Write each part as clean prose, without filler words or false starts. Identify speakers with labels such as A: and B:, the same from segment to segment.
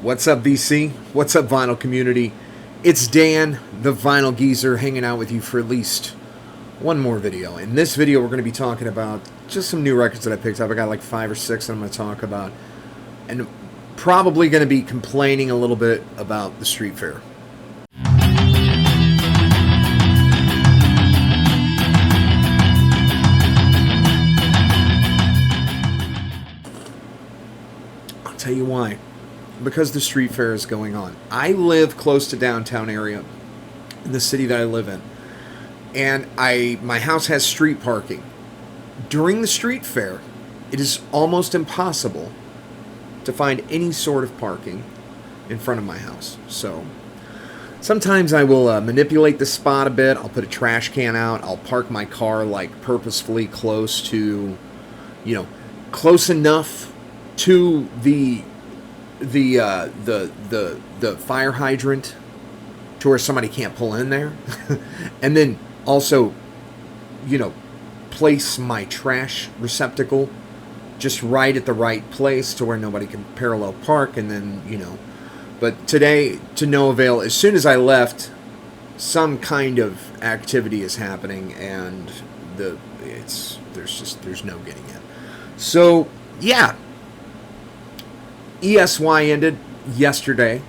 A: What's up, VC? What's up, vinyl community? It's Dan, the Vinyl Geezer, hanging out with you for at least one more video. In this video, we're going to be talking about just some new records that I picked up. I got like 5 or 6 that I'm going to talk about. And probably going to be complaining a little bit about the street fair. I'll tell you why. Because the street fair is going on. I live close to downtown area in the city that I live in. And my house has street parking. During the street fair, it is almost impossible to find any sort of parking in front of my house. So sometimes I will manipulate the spot a bit. I'll put a trash can out. I'll park my car like purposefully close to, close enough to the fire hydrant to where somebody can't pull in there. And then also, place my trash receptacle just right at the right place to where nobody can parallel park. And then, but today, to no avail. As soon as I left, some kind of activity is happening, and there's no getting in. So yeah, ESY ended yesterday.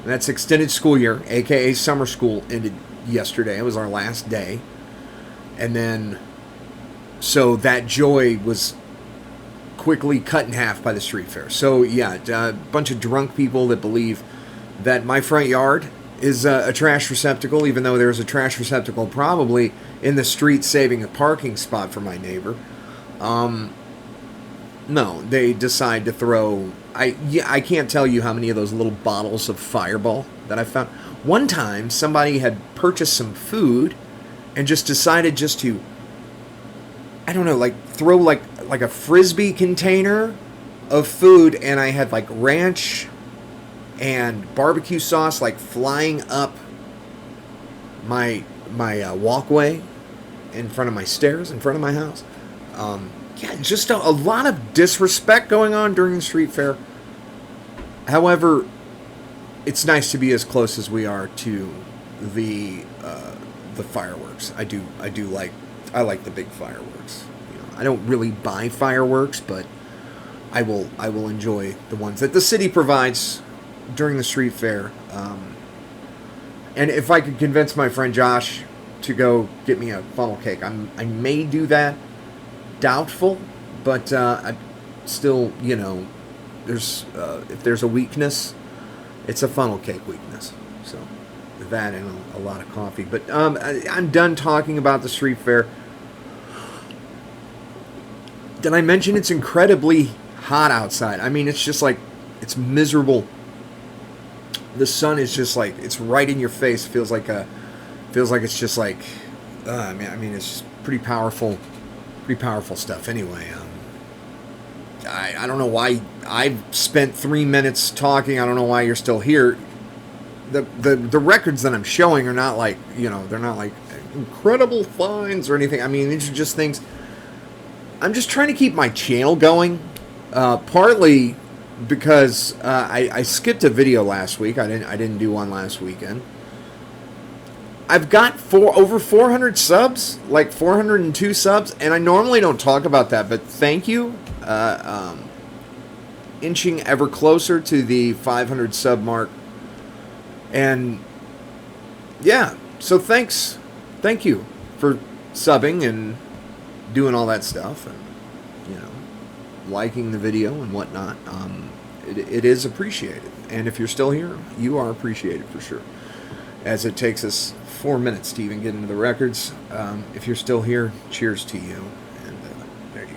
A: That's extended school year, aka summer school, ended yesterday. It was our last day. And then, so that joy was quickly cut in half by the street fair. So yeah, a bunch of drunk people that believe that my front yard is a trash receptacle, even though there's a trash receptacle probably in the street saving a parking spot for my neighbor. No, they decide to throw... I can't tell you how many of those little bottles of Fireball that I found. One time, somebody had purchased some food and just decided just to, I don't know, throw like a Frisbee container of food, and I had like ranch and barbecue sauce flying up my walkway in front of my stairs, in front of my house. Yeah, just a lot of disrespect going on during the street fair. However, it's nice to be as close as we are to the fireworks. I like the big fireworks. I don't really buy fireworks, but I will enjoy the ones that the city provides during the street fair. And if I could convince my friend Josh to go get me a funnel cake, I may do that. Doubtful, but I still, there's if there's a weakness, it's a funnel cake weakness. So that and a lot of coffee. But I'm done talking about the street fair. Did I mention it's incredibly hot outside? I mean, it's just it's miserable. The sun is just it's right in your face. Feels like it's just I mean, it's just pretty powerful stuff. Anyway, I don't know why I've spent 3 minutes talking. I don't know why you're still here. The records that I'm showing are not they're not incredible finds or anything. I mean, these are just things. I'm just trying to keep my channel going. Partly because I skipped a video last week. I didn't do one last weekend. I've got over 400 subs, 402 subs, and I normally don't talk about that, but thank you. Inching ever closer to the 500 sub mark. And yeah, so thank you for subbing and doing all that stuff, and liking the video and whatnot. It is appreciated, and if you're still here, you are appreciated for sure, as it takes us 4 minutes to even get into the records. If you're still here, cheers to you, and there you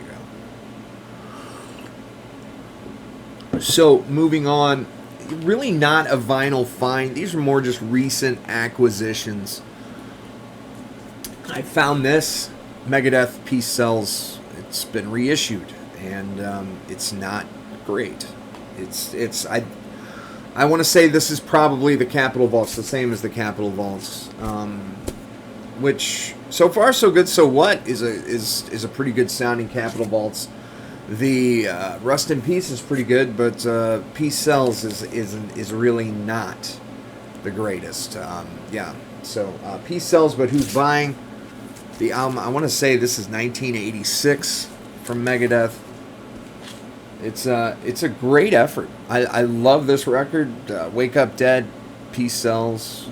A: go. So moving on, really not a vinyl find. These are more just recent acquisitions. I found this Megadeth Peace Cells. It's been reissued, and it's not great. I want to say this is probably the Capitol Vaults, the same as the Capitol Vaults, which so far so good. So what is a pretty good sounding Capitol Vaults. The Rust in Peace is pretty good, but Peace Sells is really not the greatest. Yeah, so Peace Sells, but who's buying the album? I want to say this is 1986 from Megadeth. It's a great effort. I love this record. Wake Up Dead, Peace Sells,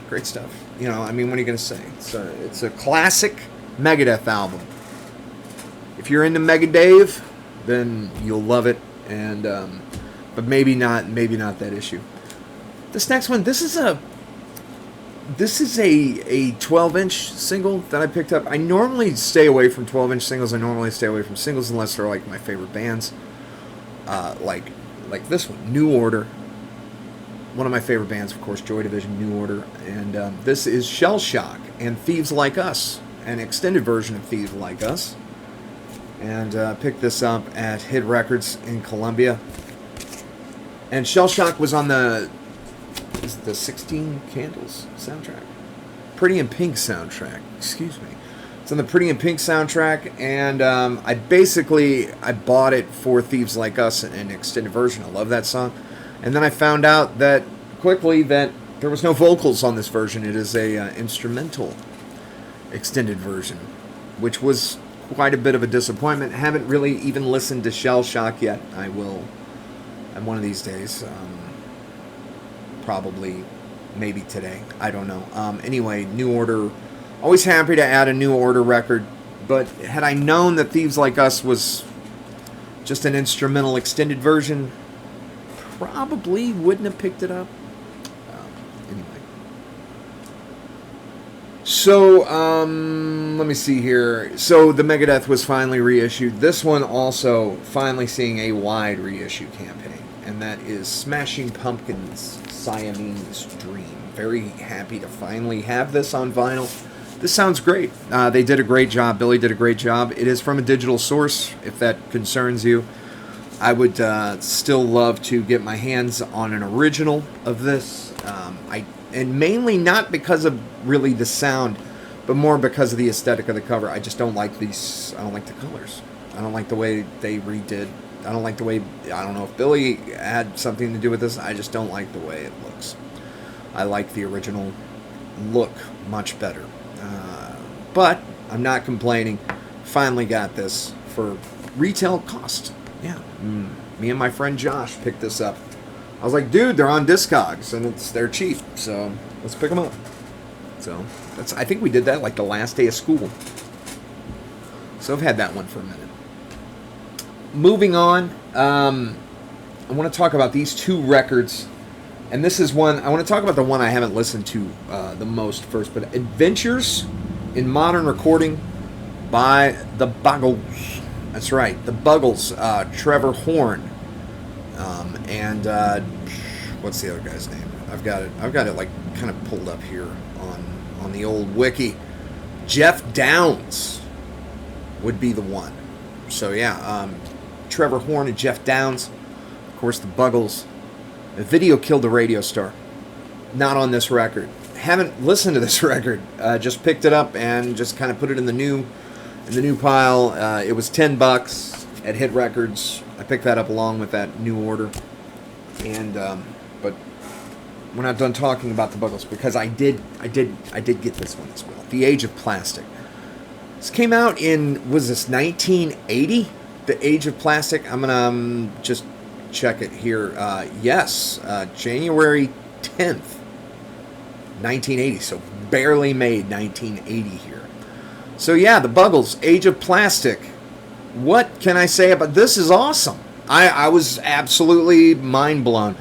A: great stuff. You know, I mean, what are you gonna say? It's a classic Megadeth album. If you're into Megadave, then you'll love it, and but maybe not that issue. This next one, this is a 12-inch single that I picked up. I normally stay away from 12-inch singles. I normally stay away from singles unless they're like my favorite bands, like this one, New Order. One of my favorite bands, of course, Joy Division, New Order, and this is Shell Shock and Thieves Like Us, an extended version of Thieves Like Us. And picked this up at Hit Records in Columbia. And Shell Shock was on the 16 Candles soundtrack. Pretty in Pink soundtrack, excuse me. It's on the Pretty in Pink soundtrack, and I bought it for Thieves Like Us, an extended version. I love that song. And then I found out that quickly that there was no vocals on this version. It is a instrumental extended version, which was quite a bit of a disappointment. Haven't really even listened to Shell Shock yet. I will, and one of these days, probably, maybe today. I don't know. Anyway, New Order. Always happy to add a New Order record, but had I known that Thieves Like Us was just an instrumental extended version, probably wouldn't have picked it up. Anyway. So, let me see here. So, the Megadeth was finally reissued. This one also finally seeing a wide reissue campaign, and that is Smashing Pumpkins' Siamese Dream. Very happy to finally have this on vinyl. This sounds great. They did a great job. Billy did a great job. It is from a digital source, if that concerns you. I would still love to get my hands on an original of this. And mainly not because of really the sound, but more because of the aesthetic of the cover. I just don't like these. I don't like the colors. I don't like the way they redid. I don't like the way. I don't know if Billy had something to do with this. I just don't like the way it looks. I like the original look much better. But I'm not complaining. Finally got this for retail cost. Yeah. Me and my friend Josh picked this up. I was like, dude, they're on Discogs and they're cheap, so let's pick them up. So I think we did that like the last day of school. So I've had that one for a minute. Moving on, I want to talk about these two records, and this is one I want to talk about the one I haven't listened to the most first, but Adventures in Modern Recording by the Buggles. That's right, the Buggles, Trevor Horn, and what's the other guy's name? I've got it like kind of pulled up here on the old wiki. Jeff Downs would be the one. So yeah, Trevor Horn and Jeff Downs, of course, the Buggles. The Video Killed the Radio Star. Not on this record. Haven't listened to this record. Just picked it up and just kind of put it in the new pile. It was $10 at Hit Records. I picked that up along with that New Order. And but we're not done talking about the Buggles because I did get this one as well. The Age of Plastic. This came out in, was this 1980? The Age of Plastic. I'm gonna just check it here. Yes, January 10th, 1980. So barely made 1980 here. So yeah, the Buggles, Age of Plastic. What can I say about this? Is awesome. I was absolutely mind blown.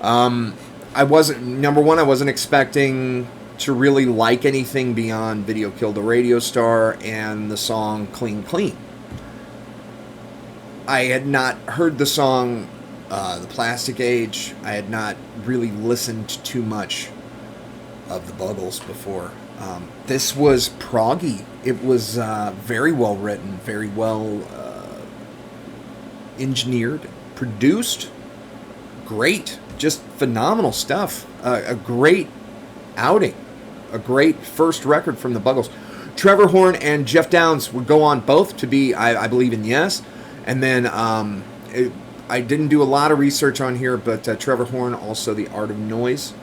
A: I wasn't expecting to really like anything beyond Video Killed the Radio Star and the song Clean Clean. I had not heard the song The Plastic Age. I had not really listened too much of the Buggles before. This was proggy. It was very well written, very well engineered, produced. Great. Just phenomenal stuff. A great outing. A great first record from the Buggles. Trevor Horn and Jeff Downs would go on both to be, I believe, in Yes. And then I didn't do a lot of research on here, but Trevor Horn, also The Art of Noise.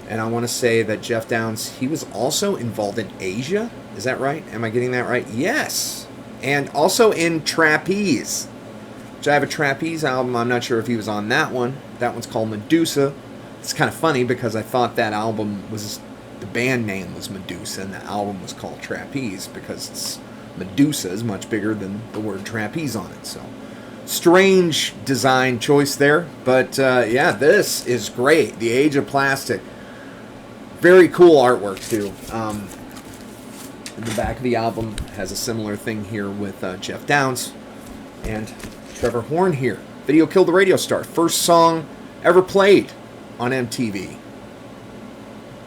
A: And I want to say that Jeff Downs, he was also involved in Asia. Is that right? Am I getting that right? Yes. And also in Trapeze, which I have a Trapeze album. I'm not sure if he was on that one. That one's called Medusa. It's kind of funny because I thought that album was, the band name was Medusa, and the album was called Trapeze because Medusa is much bigger than the word trapeze on it. So, strange design choice there. But yeah, this is great. The Age of Plastic. Very cool artwork, too. The back of the album has a similar thing here with Jeff Downs and Trevor Horn here. Video Killed the Radio Star. First song ever played on MTV.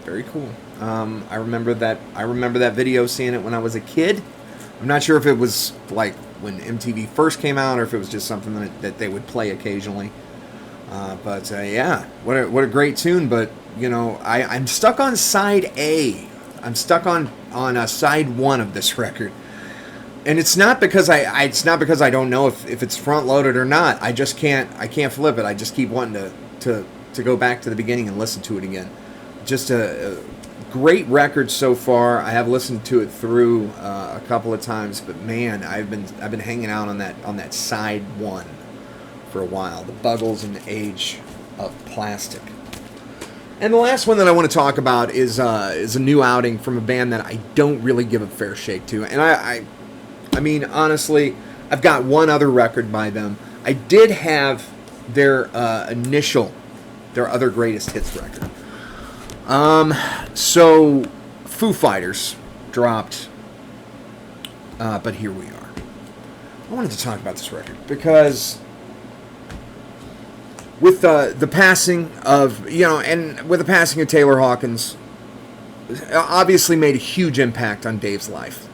A: Very cool. I remember that video, seeing it when I was a kid. I'm not sure if it was like when MTV first came out or if it was just something that they would play occasionally. But yeah, what a great tune. But you know, I'm stuck on side A. I'm stuck on side 1 of this record, and it's not because I don't know if it's front loaded or not. I can't flip it. I just keep wanting to go back to the beginning and listen to it again. Just a great record so far. I have listened to it through a couple of times, but man, I've been hanging out on that side 1 for a while. The Buggles and the Age of Plastic. And the last one that I want to talk about is a new outing from a band that I don't really give a fair shake to. And I mean, honestly, I've got one other record by them. I did have their their other greatest hits record. So Foo Fighters dropped, but here we are. I wanted to talk about this record because with the passing of, and with the passing of Taylor Hawkins, obviously made a huge impact on Dave's life.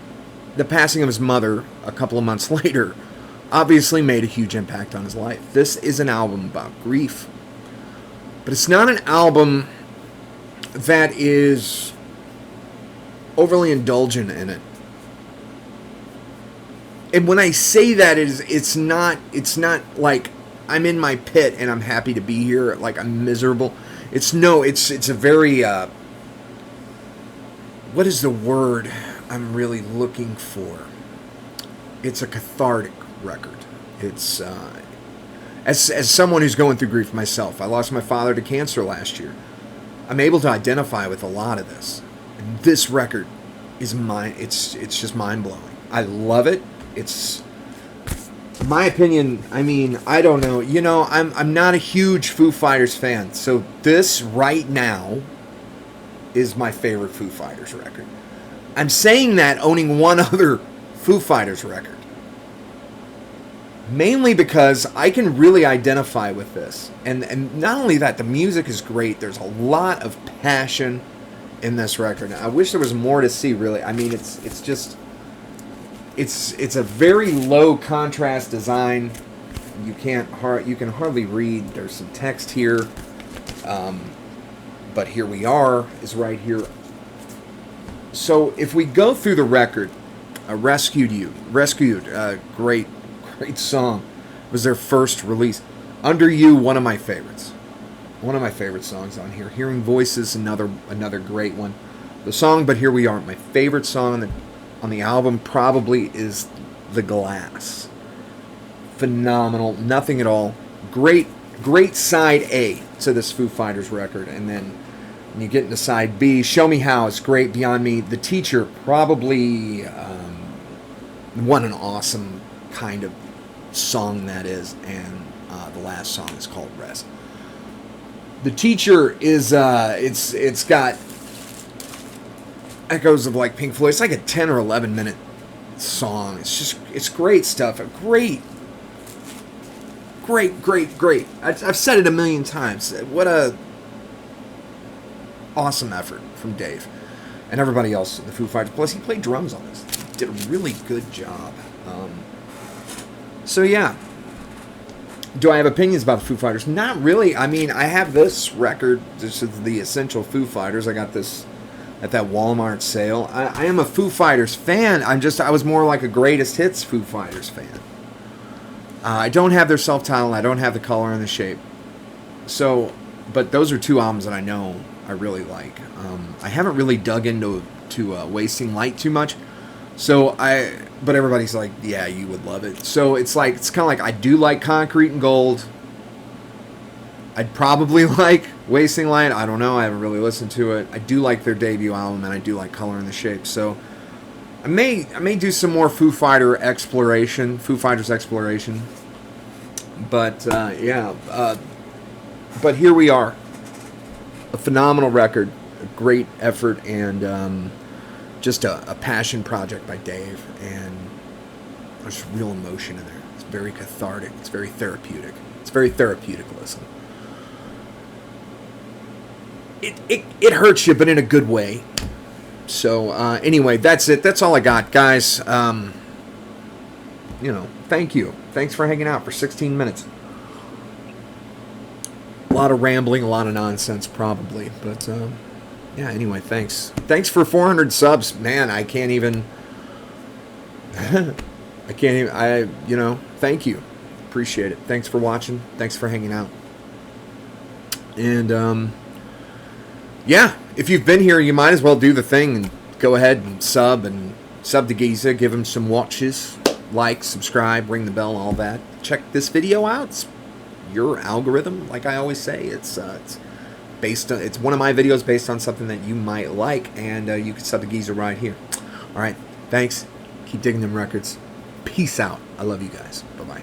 A: The passing of his mother a couple of months later obviously made a huge impact on his life. This is an album about grief, but it's not an album that is overly indulgent in it. And when I say that, it's not like I'm in my pit and I'm happy to be here, like I'm miserable. It's a very what is the word I'm really looking for? It's a cathartic record. It's as someone who's going through grief myself. I lost my father to cancer last year. I'm able to identify with a lot of this. And this record is it's just mind-blowing. I love it. It's my opinion. I mean, I don't know. I'm not a huge Foo Fighters fan. So this right now is my favorite Foo Fighters record. I'm saying that owning one other Foo Fighters record. Mainly because I can really identify with this. And not only that, the music is great. There's a lot of passion in this record. I wish there was more to see, really. I mean, it's a very low contrast design. You can hardly read. There's some text here. But Here We Are is right here. So if we go through the record, Rescued, great song. It was their first release. Under You, one of my favorites. One of my favorite songs on here. Hearing Voices, another great one. The song But Here We Are, my favorite song on the album probably is The Glass. Phenomenal. Nothing at all. Great side A to this Foo Fighters record. And then when you get into side B, Show Me How is great. Beyond Me, The Teacher, probably what an awesome kind of song that is. And the last song is called Rest. The Teacher is it's got echoes of like Pink Floyd. It's like a 10 or 11 minute song. It's great stuff. Great. I've said it a million times. What a awesome effort from Dave and everybody else in the Foo Fighters. Plus, he played drums on this. He did a really good job. So yeah. Do I have opinions about the Foo Fighters? Not really. I mean, I have this record. This is the Essential Foo Fighters. I got this at that Walmart sale. I am a Foo Fighters fan. I was more like a greatest hits Foo Fighters fan. I don't have their self-titled. I don't have the color and the shape. So, but those are two albums that I know I really like. I haven't really dug into Wasting Light too much. But everybody's like, yeah, you would love it. So it's kind of like I do like Concrete and Gold. I'd probably like Wasting Light. I don't know. I haven't really listened to it. I do like their debut album, and I do like Color and the Shape. So I may do some more Foo Fighters exploration. But but here we are. A phenomenal record, a great effort, and just a passion project by Dave. And there's real emotion in there. It's very cathartic. It's very therapeutic. It's very therapeutic listen. It hurts you, but in a good way. So anyway, that's it. That's all I got, guys. Thank you. Thanks for hanging out for 16 minutes. A lot of rambling, a lot of nonsense, probably. But yeah. Anyway, thanks. Thanks for 400 subs, man. I can't even. Thank you. Appreciate it. Thanks for watching. Thanks for hanging out. And yeah, if you've been here, you might as well do the thing and go ahead and sub to Giza. Give him some watches, like, subscribe, ring the bell, all that. Check this video out. It's your algorithm, like I always say. It's one of my videos based on something that you might like, and you can sub to Giza right here. All right, thanks. Keep digging them records. Peace out. I love you guys. Bye bye.